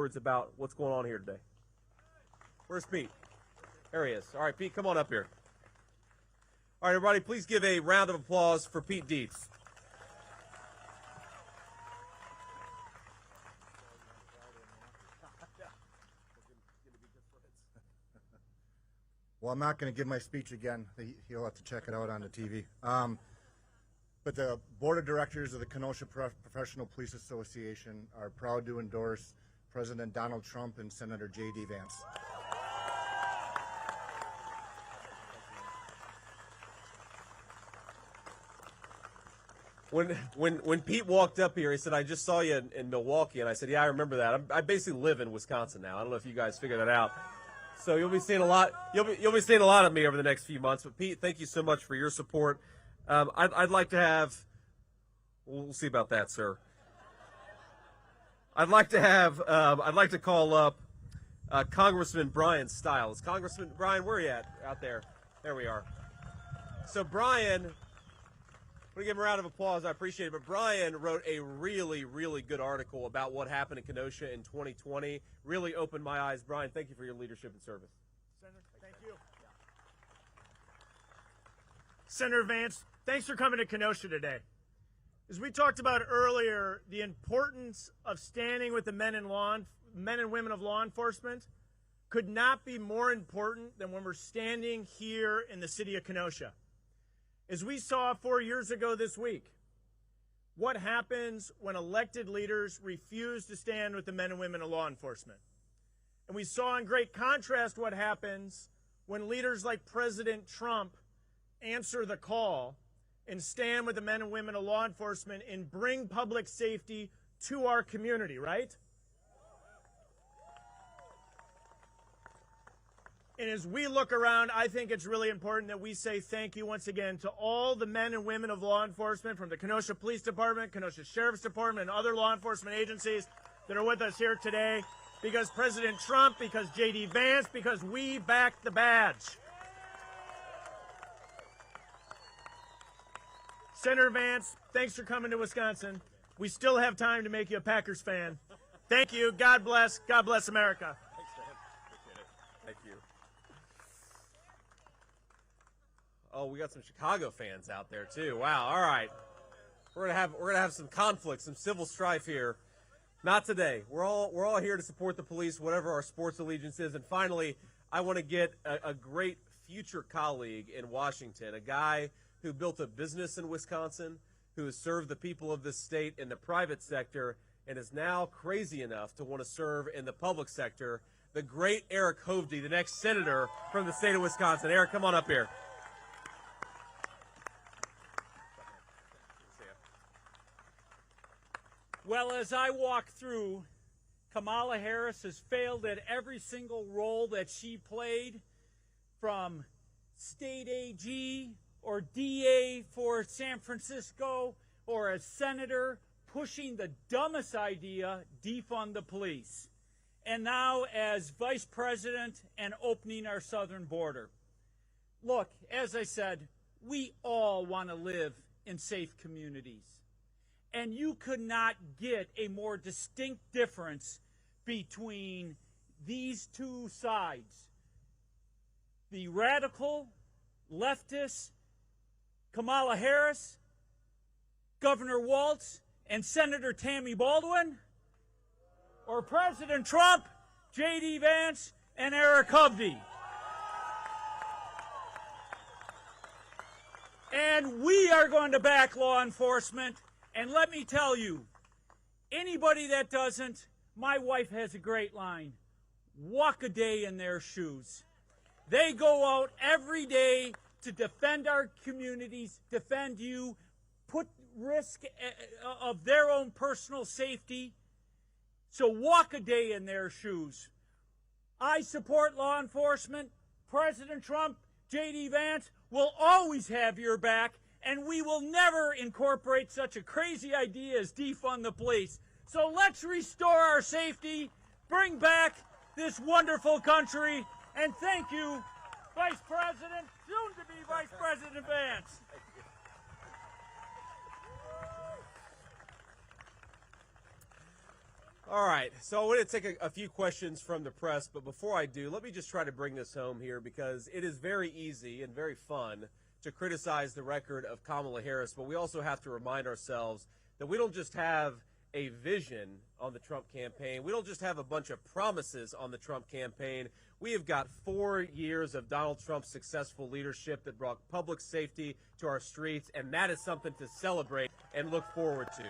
words about what's going on here today. Where's Pete? There he is. All right, Pete, come on up here. All right, everybody, please give a round of applause for Pete Dietz. Well, I'm not going to give my speech again. He'll have to check it out on the TV. But the Board of Directors of the Kenosha Professional Police Association are proud to endorse President Donald Trump and Senator JD Vance. When Pete walked up here, he said, "I just saw you in Milwaukee," and I said, "Yeah, I remember that. I basically live in Wisconsin now. I don't know if you guys figured that out. So you'll be seeing a lot. You'll be seeing a lot of me over the next few months. But Pete, thank you so much for your support. I'd like to have. We'll see about that, sir. I'd like to call up Congressman Bryan Steil. Is Congressman Bryan, where are you at? Out there. There we are. So Bryan, I'm going to give him a round of applause. I appreciate it. But Bryan wrote a really, really good article about what happened in Kenosha in 2020. Really opened my eyes. Bryan, thank you for your leadership and service. Senator, thank you. Senator Vance, thanks for coming to Kenosha today. As we talked about earlier, the importance of standing with the men and women of law enforcement could not be more important than when we're standing here in the city of Kenosha. As we saw 4 years ago this week, what happens when elected leaders refuse to stand with the men and women of law enforcement? And we saw in great contrast what happens when leaders like President Trump answer the call and stand with the men and women of law enforcement and bring public safety to our community, right? And as we look around, I think it's really important that we say thank you once again to all the men and women of law enforcement from the Kenosha Police Department, Kenosha Sheriff's Department, and other law enforcement agencies that are with us here today. Because President Trump, because JD Vance, because we back the badge. Senator Vance, thanks for coming to Wisconsin. We still have time to make you a Packers fan. Thank you. God bless. God bless America. Thanks, man. Appreciate it. Thank you. Oh, we got some Chicago fans out there too. Wow. All right. We're gonna have some conflict, some civil strife here. Not today. We're all here to support the police, whatever our sports allegiance is. And finally, I want to get a great future colleague in Washington, a guy who built a business in Wisconsin, who has served the people of this state in the private sector, and is now crazy enough to want to serve in the public sector, the great Eric Hovde, the next senator from the state of Wisconsin. Eric, come on up here. Well, as I walk through, Kamala Harris has failed at every single role that she played, from state AG or DA for San Francisco, or as senator, pushing the dumbest idea, defund the police. And now as vice president and opening our southern border. Look, as I said, we all want to live in safe communities. And you could not get a more distinct difference between these two sides. The radical, leftist, Kamala Harris, Governor Walz, and Senator Tammy Baldwin, or President Trump, JD Vance, and Eric Hovde. And we are going to back law enforcement. And let me tell you, anybody that doesn't, my wife has a great line: walk a day in their shoes. They go out every day to defend our communities, defend you, put risk of their own personal safety. So walk a day in their shoes. I support law enforcement. President Trump, JD Vance will always have your back. And we will never incorporate such a crazy idea as defund the police. So let's restore our safety, bring back this wonderful country, and thank you, Vice President, soon to be Vice President Vance. All right, so I want to take a few questions from the press, but before I do, let me just try to bring this home here because it is very easy and very fun to criticize the record of Kamala Harris, but we also have to remind ourselves that we don't just have a vision on the Trump campaign. We don't just have a bunch of promises on the Trump campaign. We have got 4 years of Donald Trump's successful leadership that brought public safety to our streets, and that is something to celebrate and look forward to.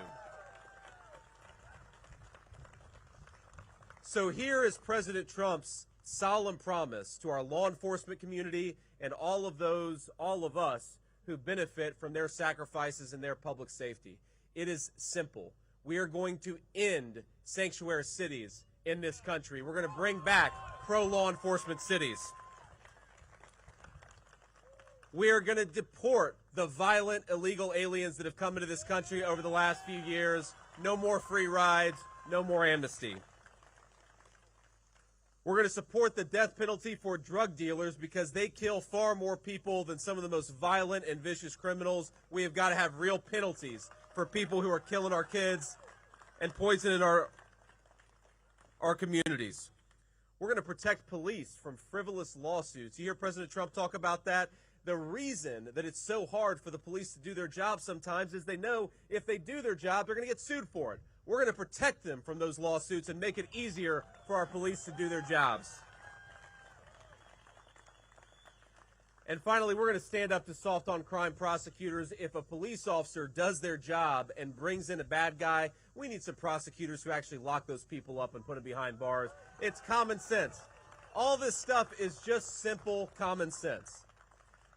So here is President Trump's solemn promise to our law enforcement community and all of us who benefit from their sacrifices and their public safety. It is simple. We are going to end sanctuary cities in this country. We're going to bring back pro-law enforcement cities. We are going to deport the violent, illegal aliens that have come into this country over the last few years. No more free rides, no more amnesty. We're going to support the death penalty for drug dealers because they kill far more people than some of the most violent and vicious criminals. We have got to have real penalties for people who are killing our kids and poisoning our communities. We're going to protect police from frivolous lawsuits. You hear President Trump talk about that. The reason that it's so hard for the police to do their job sometimes is they know if they do their job, they're going to get sued for it. We're going to protect them from those lawsuits and make it easier for our police to do their jobs. And finally, we're going to stand up to soft on crime prosecutors. If a police officer does their job and brings in a bad guy, we need some prosecutors who actually lock those people up and put them behind bars. It's common sense. All this stuff is just simple common sense.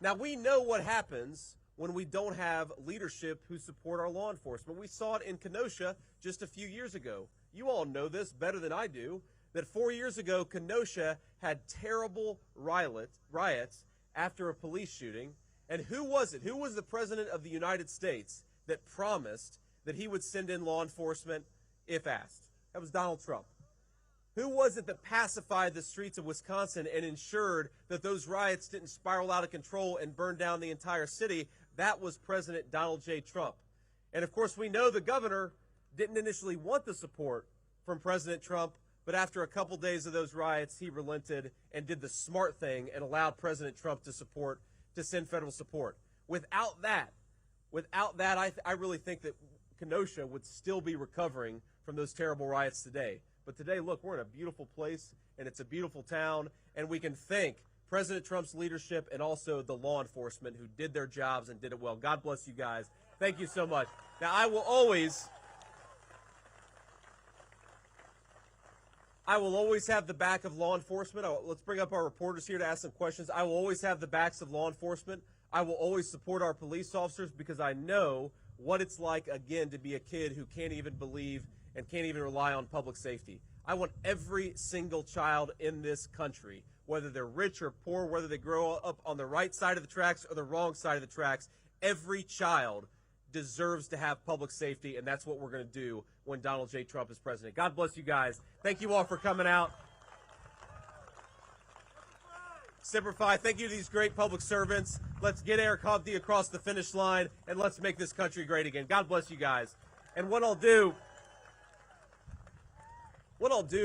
Now, we know what happens when we don't have leadership who support our law enforcement. We saw it in Kenosha just a few years ago. You all know this better than I do, that 4 years ago, Kenosha had terrible riots after a police shooting. And who was it? Who was the president of the United States that promised that he would send in law enforcement if asked? That was Donald Trump. Who was it that pacified the streets of Wisconsin and ensured that those riots didn't spiral out of control and burn down the entire city? That was President Donald J. Trump. And of course, we know the governor didn't initially want the support from President Trump, but after a couple days of those riots, he relented and did the smart thing and allowed President Trump to send federal support. Without that, I really think that Kenosha would still be recovering from those terrible riots today. But today, look, we're in a beautiful place, and it's a beautiful town, and we can thank President Trump's leadership and also the law enforcement who did their jobs and did it well. God bless you guys. Thank you so much. Now, I will always have the back of law enforcement. Let's bring up our reporters here to ask some questions. I will always have the backs of law enforcement. I will always support our police officers because I know what it's like, again, to be a kid who can't even believe and can't even rely on public safety. I want every single child in this country, whether they're rich or poor, whether they grow up on the right side of the tracks or the wrong side of the tracks, every child deserves to have public safety, and that's what we're going to do when Donald J. Trump is president. God bless you guys. Thank you all for coming out. Semper Fi, thank you to these great public servants. Let's get Eric Hovde across the finish line, and let's make this country great again. God bless you guys. And what I'll do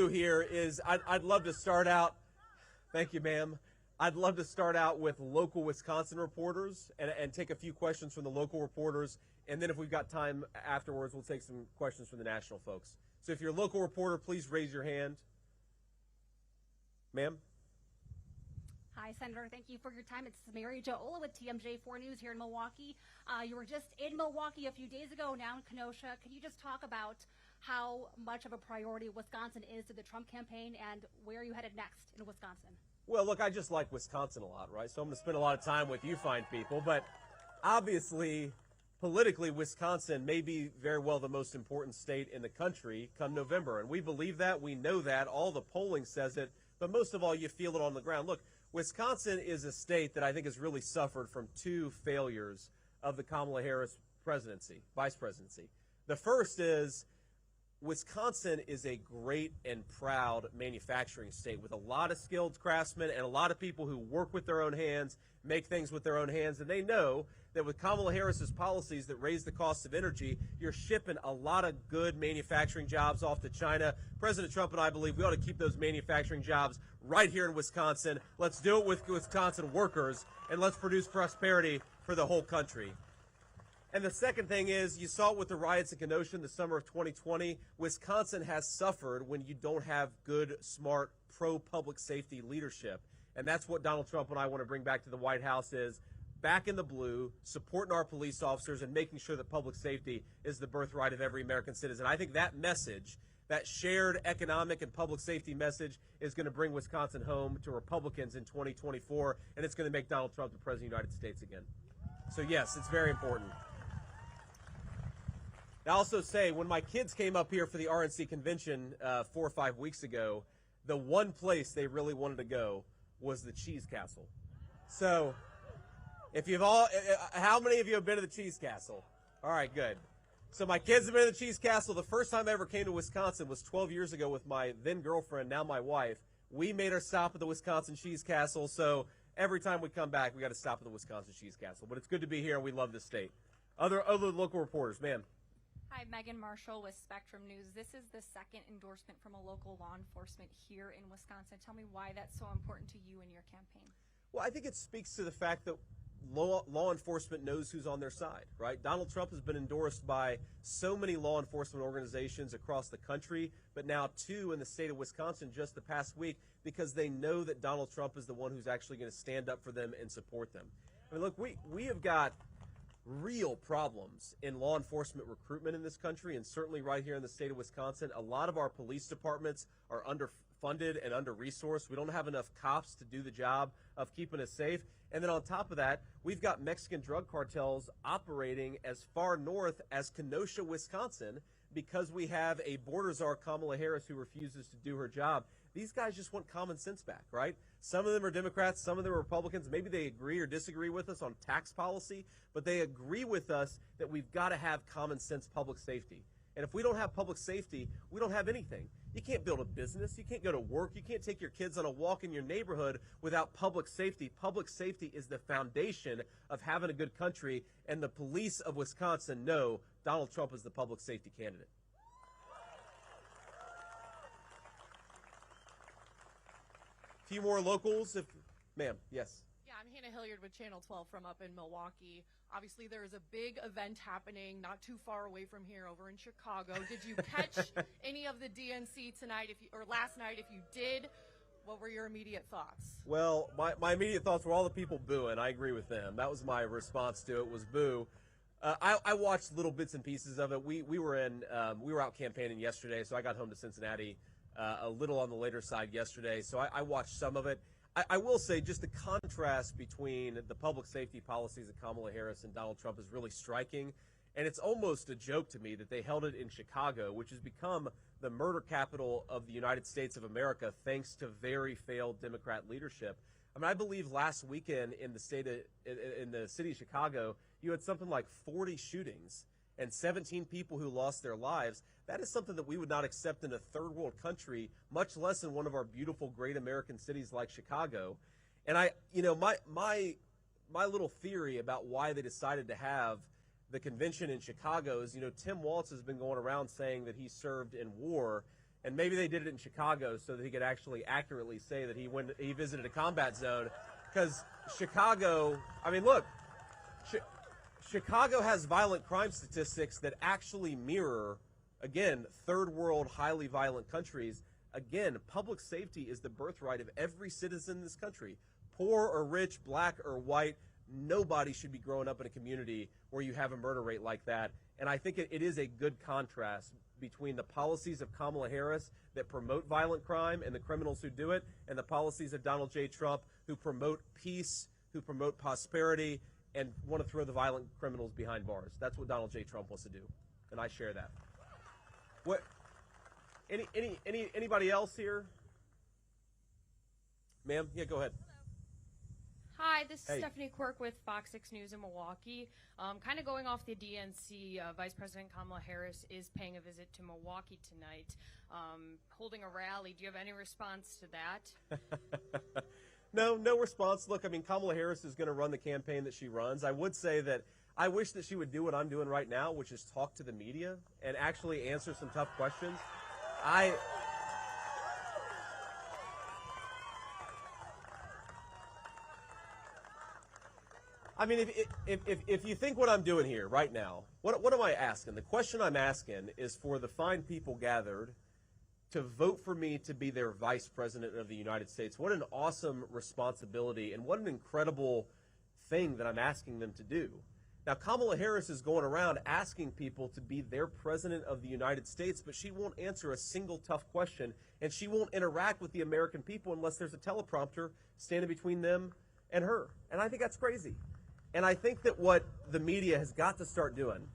here is I'd love to start out, thank you, ma'am. I'd love to start out with local Wisconsin reporters and take a few questions from the local reporters. And then if we've got time afterwards, we'll take some questions from the national folks. So if you're a local reporter, please raise your hand. Ma'am? Hi, Senator. Thank you for your time. It's Mary Jo Ola with TMJ4 News here in Milwaukee. You were just in Milwaukee a few days ago, now in Kenosha. Can you just talk about how much of a priority Wisconsin is to the Trump campaign and where are you headed next in Wisconsin? Well, look, I just like Wisconsin a lot, right? So I'm going to spend a lot of time with you fine people. But obviously, politically, Wisconsin may be very well the most important state in the country come November. And we believe that. We know that. All the polling says it. But most of all, you feel it on the ground. Look, Wisconsin is a state that I think has really suffered from two failures of the Kamala Harris presidency, vice presidency. The first is Wisconsin is a great and proud manufacturing state with a lot of skilled craftsmen and a lot of people who work with their own hands, make things with their own hands, and they know that with Kamala Harris's policies that raise the cost of energy, you're shipping a lot of good manufacturing jobs off to China. President Trump and I believe we ought to keep those manufacturing jobs right here in Wisconsin. Let's do it with Wisconsin workers, and let's produce prosperity for the whole country. And the second thing is, you saw it with the riots in Kenosha in the summer of 2020. Wisconsin has suffered when you don't have good, smart, pro-public safety leadership. And that's what Donald Trump and I want to bring back to the White House is back in the blue, supporting our police officers and making sure that public safety is the birthright of every American citizen. I think that message, that shared economic and public safety message, is going to bring Wisconsin home to Republicans in 2024, and it's going to make Donald Trump the President of the United States again. So, yes, it's very important. I also say, when my kids came up here for the RNC convention 4 or 5 weeks ago, the one place they really wanted to go was the Cheese Castle. So, if you've all, how many of you have been to the Cheese Castle? All right, good. So my kids have been to the Cheese Castle. The first time I ever came to Wisconsin was 12 years ago with my then girlfriend, now my wife. We made our stop at the Wisconsin Cheese Castle. So every time we come back, we got to stop at the Wisconsin Cheese Castle. But it's good to be here, and we love this state. Other local reporters, ma'am. Hi, Megan Marshall with Spectrum News. This is the second endorsement from a local law enforcement here in Wisconsin. Tell me why that's so important to you and your campaign. Well, I think it speaks to the fact that law enforcement knows who's on their side, right? Donald Trump has been endorsed by so many law enforcement organizations across the country, but now 2 in the state of Wisconsin just the past week, because they know that Donald Trump is the one who's actually going to stand up for them and support them. I mean, look, we have got real problems in law enforcement recruitment in this country, and certainly right here in the state of Wisconsin. A lot of our police departments are underfunded and under-resourced. We don't have enough cops to do the job of keeping us safe. And then on top of that, we've got Mexican drug cartels operating as far north as Kenosha, Wisconsin, because we have a border czar, Kamala Harris, who refuses to do her job. These guys just want common sense back, right? Some of them are Democrats, some of them are Republicans. Maybe they agree or disagree with us on tax policy, but they agree with us that we've got to have common sense public safety. And if we don't have public safety, we don't have anything. You can't build a business. You can't go to work. You can't take your kids on a walk in your neighborhood without public safety. Public safety is the foundation of having a good country, and the police of Wisconsin know Donald Trump is the public safety candidate. A few more locals, if, ma'am, yes. Yeah, I'm Hannah Hillard with Channel 12 from up in Milwaukee. Obviously, there is a big event happening not too far away from here over in Chicago. Did you catch any of the DNC tonight, or last night? If you did, what were your immediate thoughts? Well, my immediate thoughts were all the people booing. I agree with them. That was my response to it, was boo. I watched little bits and pieces of it. We were out campaigning yesterday, so I got home to Cincinnati a little on the later side yesterday, so I watched some of it. I will say just the contrast between the public safety policies of Kamala Harris and Donald Trump is really striking, and it's almost a joke to me that they held it in Chicago, which has become the murder capital of the United States of America thanks to very failed Democrat leadership. I mean, I believe last weekend in the city of Chicago, you had something like 40 shootings and 17 people who lost their lives. That is something that we would not accept in a third world country, much less in one of our beautiful, great American cities like Chicago. And my little theory about why they decided to have the convention in Chicago is, Tim Walz has been going around saying that he served in war, and maybe they did it in Chicago so that he could actually accurately say that he visited a combat zone. Because Chicago, I mean, look, Chicago has violent crime statistics that actually mirror, again, third world, highly violent countries. Again, public safety is the birthright of every citizen in this country. Poor or rich, black or white, nobody should be growing up in a community where you have a murder rate like that. And I think it is a good contrast between the policies of Kamala Harris that promote violent crime and the criminals who do it, and the policies of Donald J. Trump who promote peace, who promote prosperity, and want to throw the violent criminals behind bars. That's what Donald J. Trump wants to do, and I share that. What? Anybody else here? Ma'am? Yeah, go ahead. Hi, this is Hey. Stephanie Cork with Fox 6 News in Milwaukee. Kind of going off the DNC, Vice President Kamala Harris is paying a visit to Milwaukee tonight, holding a rally. Do you have any response to that? No response. Look, I mean, Kamala Harris is going to run the campaign that she runs. I would say that I wish that she would do what I'm doing right now, which is talk to the media and actually answer some tough questions. I mean, if you think what I'm doing here right now, what am I asking? The question I'm asking is for the fine people gathered to vote for me to be their vice president of the United States. What an awesome responsibility and what an incredible thing that I'm asking them to do. Now, Kamala Harris is going around asking people to be their president of the United States, but she won't answer a single tough question, and she won't interact with the American people unless there's a teleprompter standing between them and her. And I think that's crazy. And I think that what the media has got to start doing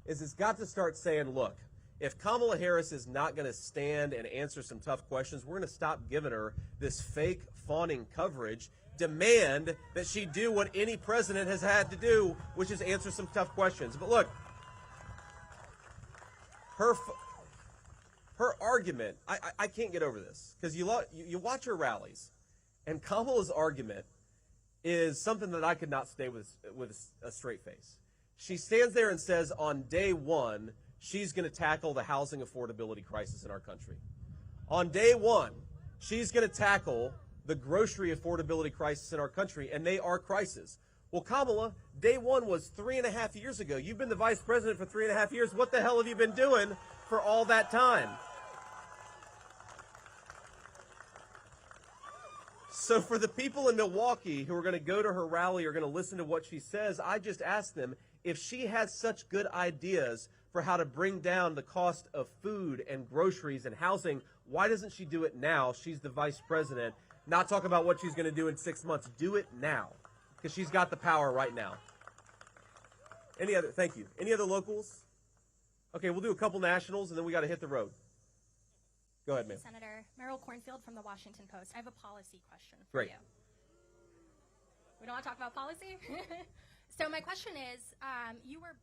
is it's got to start saying, look, if Kamala Harris is not going to stand and answer some tough questions, we're going to stop giving her this fake fawning coverage. Demand that she do what any president has had to do, which is answer some tough questions. But look, her argument, I can't get over this, because you watch her rallies, and Kamala's argument is something that I could not stay with a straight face. She stands there and says on day one, she's going to tackle the housing affordability crisis in our country. On day one, she's going to tackle the grocery affordability crisis in our country, and they are crises. Well, Kamala, day one was 3.5 years ago. You've been the vice president for 3.5 years. What the hell have you been doing for all that time? So for the people in Milwaukee who are going to go to her rally or going to listen to what she says, I just ask them, if she has such good ideas for how to bring down the cost of food and groceries and housing, why doesn't she do it now? She's the vice president. Not talk about what she's going to do in 6 months. Do it now, because she's got the power right now. Thank you. Any other locals? Okay, we'll do a couple nationals, and then we got to hit the road. Go ahead, ma'am. Senator Merl Cornfield from the Washington Post. I have a policy question for Great. you. We don't want to talk about policy? So my question is,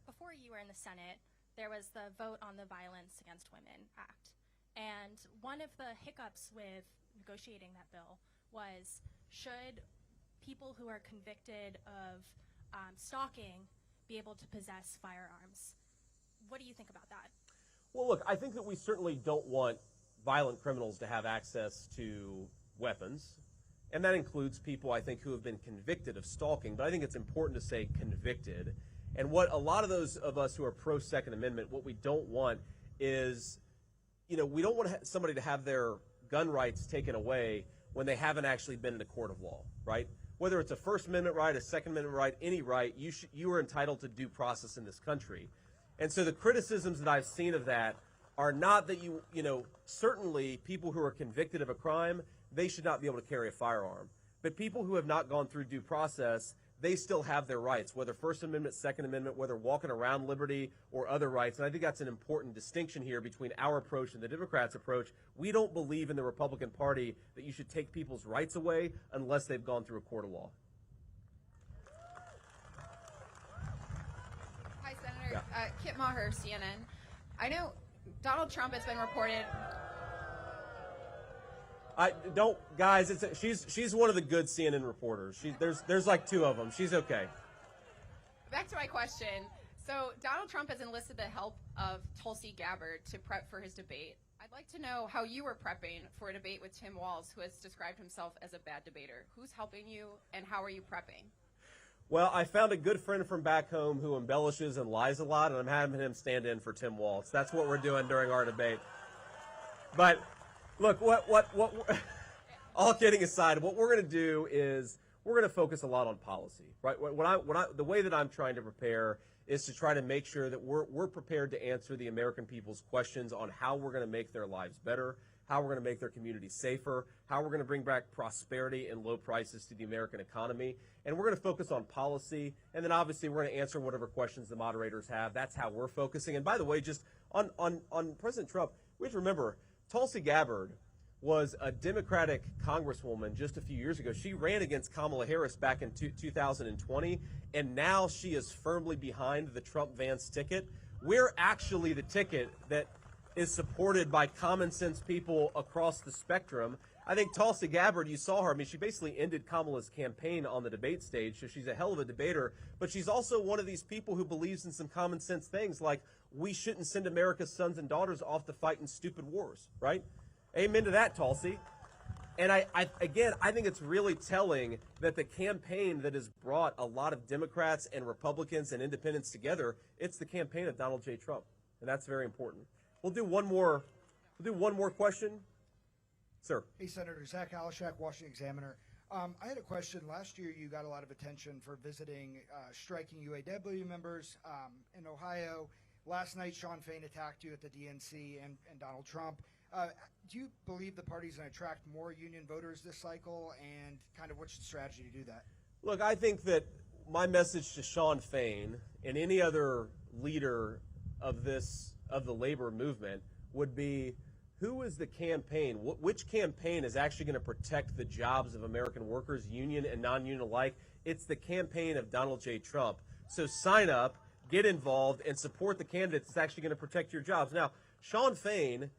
before you were in the Senate, there was the vote on the Violence Against Women Act. And one of the hiccups with negotiating that bill was, should people who are convicted of stalking be able to possess firearms? What do you think about that? Well, look, I think that we certainly don't want violent criminals to have access to weapons, and that includes people, I think, who have been convicted of stalking, but I think it's important to say convicted. And what a lot of those of us who are pro-Second Amendment, what we don't want is, we don't want somebody to have their gun rights taken away when they haven't actually been in a court of law, right? Whether it's a First Amendment right, a Second Amendment right, any right, you are entitled to due process in this country. And so the criticisms that I've seen of that are not that certainly people who are convicted of a crime, they should not be able to carry a firearm. But people who have not gone through due process, they still have their rights, whether First Amendment, Second Amendment, whether walking around liberty or other rights. And I think that's an important distinction here between our approach and the Democrats' approach. We don't believe in the Republican Party that you should take people's rights away unless they've gone through a court of law. Hi, Senator. Kit Maher, CNN. I know Donald Trump has been reported. She's one of the good CNN reporters. There's like two of them. She's okay. Back to my question. So Donald Trump has enlisted the help of Tulsi Gabbard to prep for his debate. I'd like to know how you were prepping for a debate with Tim Walz, who has described himself as a bad debater. Who's helping you, and how are you prepping? Well, I found a good friend from back home who embellishes and lies a lot, and I'm having him stand in for Tim Walz. That's what we're doing during our debate. But look, all kidding aside, what we're going to do is we're going to focus a lot on policy, right? The way that I'm trying to prepare is to try to make sure that we're prepared to answer the American people's questions on how we're going to make their lives better, how we're going to make their communities safer, how we're going to bring back prosperity and low prices to the American economy. And we're going to focus on policy, and then obviously we're going to answer whatever questions the moderators have. That's how we're focusing. And by the way, just on President Trump, we have to remember, Tulsi Gabbard was a Democratic congresswoman just a few years ago. She ran against Kamala Harris back in 2020, and now she is firmly behind the Trump-Vance ticket. We're actually the ticket that is supported by common sense people across the spectrum. I think Tulsi Gabbard, you saw her. I mean, she basically ended Kamala's campaign on the debate stage, so she's a hell of a debater. But she's also one of these people who believes in some common sense things, like we shouldn't send America's sons and daughters off to fight in stupid wars, right? Amen to that, Tulsi. And I think it's really telling that the campaign that has brought a lot of Democrats and Republicans and independents together, it's the campaign of Donald J. Trump. And that's very important. We'll do one more question. Sir. Hey, Senator. Zach Alashak, Washington Examiner. I had a question. Last year, you got a lot of attention for visiting striking UAW members in Ohio. Last night, Sean Fain attacked you at the DNC and Donald Trump. Do you believe the party's going to attract more union voters this cycle, and kind of what's the strategy to do that? Look, I think that my message to Sean Fain and any other leader of the labor movement would be, who is the campaign? Which campaign is actually going to protect the jobs of American workers, union and non-union alike? It's the campaign of Donald J. Trump. So sign up, get involved, and support the candidate that's actually going to protect your jobs. Now, Sean Fain,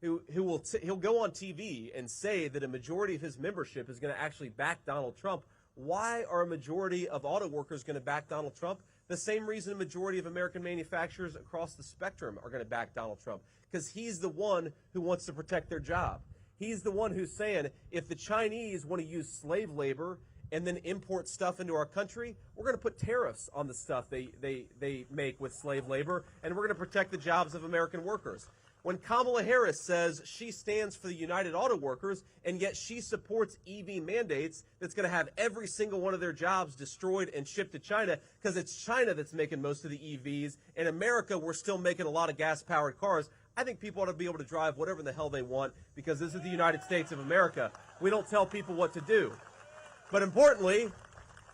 he'll go on TV and say that a majority of his membership is going to actually back Donald Trump. Why are a majority of auto workers going to back Donald Trump? The same reason a majority of American manufacturers across the spectrum are going to back Donald Trump, because he's the one who wants to protect their job. He's the one who's saying, if the Chinese want to use slave labor and then import stuff into our country, we're going to put tariffs on the stuff they make with slave labor, and we're going to protect the jobs of American workers. When Kamala Harris says she stands for the United Auto Workers, and yet she supports EV mandates that's going to have every single one of their jobs destroyed and shipped to China, because it's China that's making most of the EVs. In America, we're still making a lot of gas-powered cars. I think people ought to be able to drive whatever the hell they want, because this is the United States of America. We don't tell people what to do. But importantly,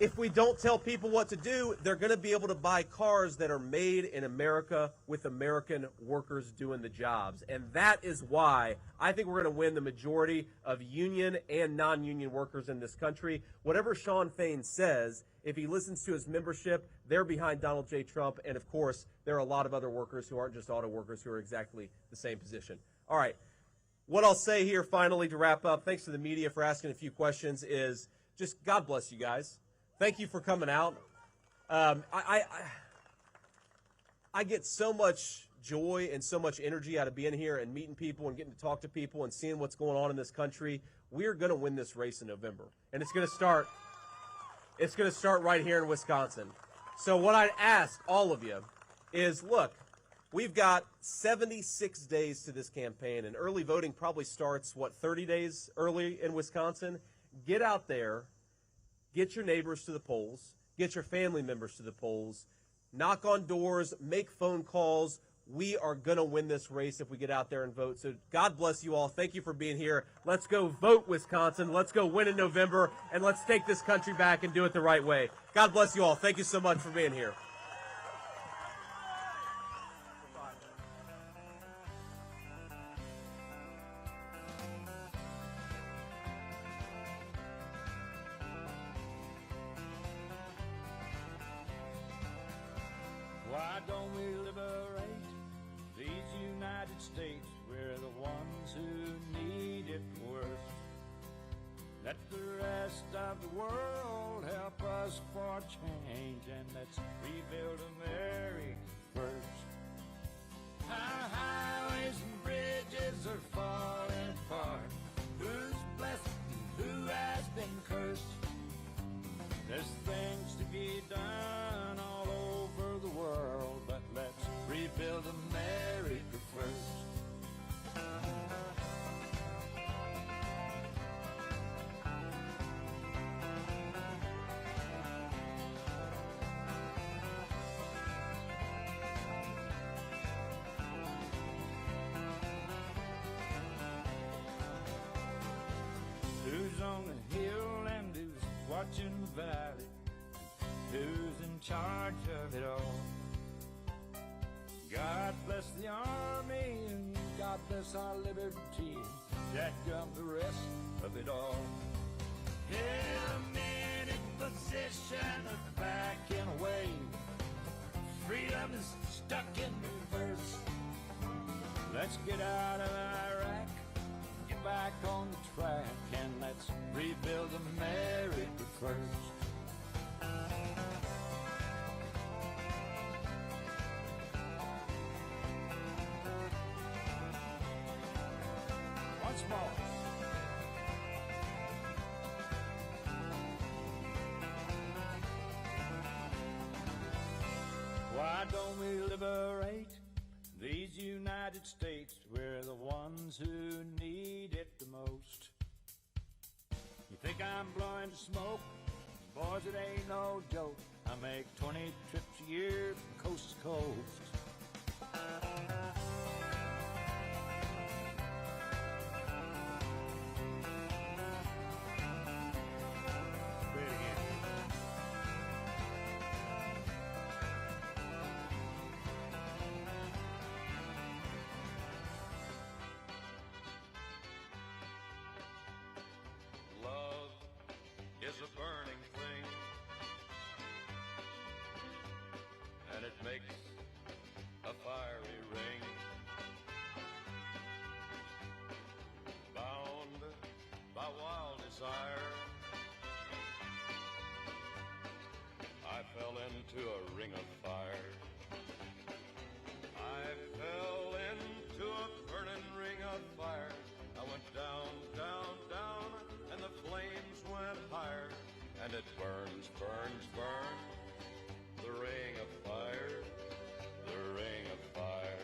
if we don't tell people what to do, they're going to be able to buy cars that are made in America with American workers doing the jobs. And that is why I think we're going to win the majority of union and non-union workers in this country. Whatever Sean Fain says, if he listens to his membership, they're behind Donald J. Trump. And, of course, there are a lot of other workers who aren't just auto workers who are exactly the same position. All right. What I'll say here finally to wrap up, thanks to the media for asking a few questions, is just God bless you guys. Thank you for coming out. I get so much joy and so much energy out of being here and meeting people and getting to talk to people and seeing what's going on in this country. We're going to win this race in November, and it's going to start right here in Wisconsin. So what I'd ask all of you is, look, we've got 76 days to this campaign, and early voting probably starts, 30 days early in Wisconsin? Get out there. Get your neighbors to the polls. Get your family members to the polls. Knock on doors. Make phone calls. We are going to win this race if we get out there and vote. So God bless you all. Thank you for being here. Let's go vote, Wisconsin. Let's go win in November, and let's take this country back and do it the right way. God bless you all. Thank you so much for being here. Why don't we liberate these United States? We're the ones who need it worst. Let the rest of the world help us for change, and let's rebuild America first. Our highways and bridges are falling apart. Who's blessed and who has been cursed? There's things to be done all over the world, but let's rebuild America first. Who's on the hill and who's watching the valley? Who's in charge of it all? God bless the army and God bless our liberty. jack up the rest of it all. In a minute position of backing away, freedom is stuck in reverse. Let's get out of Iraq, get back on the track, and let's rebuild America first. Once more. Why don't we liberate these United States? We're the ones who need it the most. You think I'm blowing smoke? Boys, it ain't no joke. I make 20 trips a year from coast to coast. Is a burning thing, and it makes a fiery ring. Bound by wild desire, I fell into a ring of fire. I fell into a burning ring of fire. I went down, down, down, and the flames went higher. And it burns, burns, burns, the ring of fire, the ring of fire.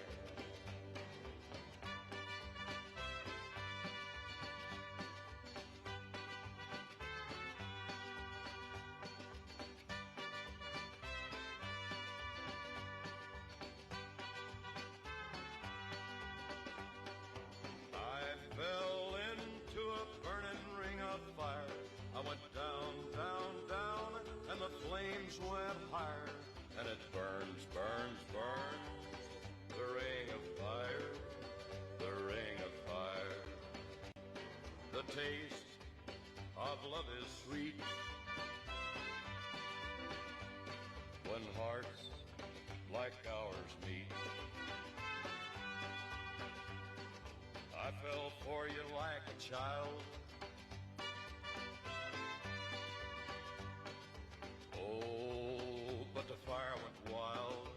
I fell into a burning ring of fire. I went down, down, down, and the flames went higher. And it burns, burns, burns, the ring of fire, the ring of fire. The taste of love is sweet when hearts like ours meet. I fell for you like a child. Oh, but the fire went wild.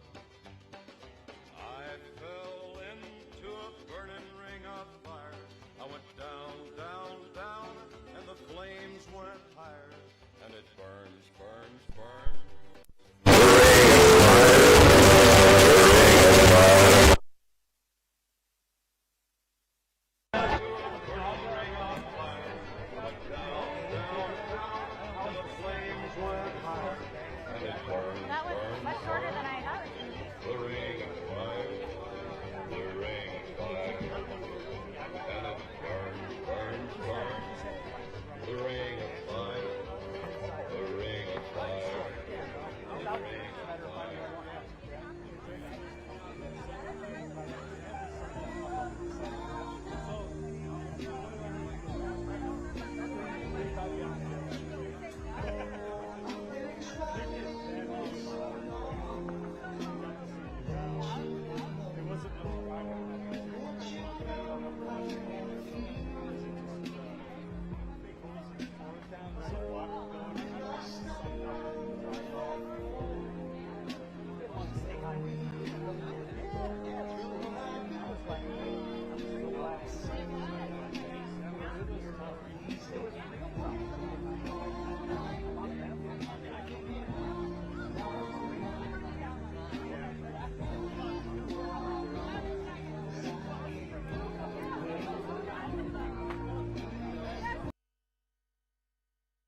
I fell into a burning ring of fire. I went down.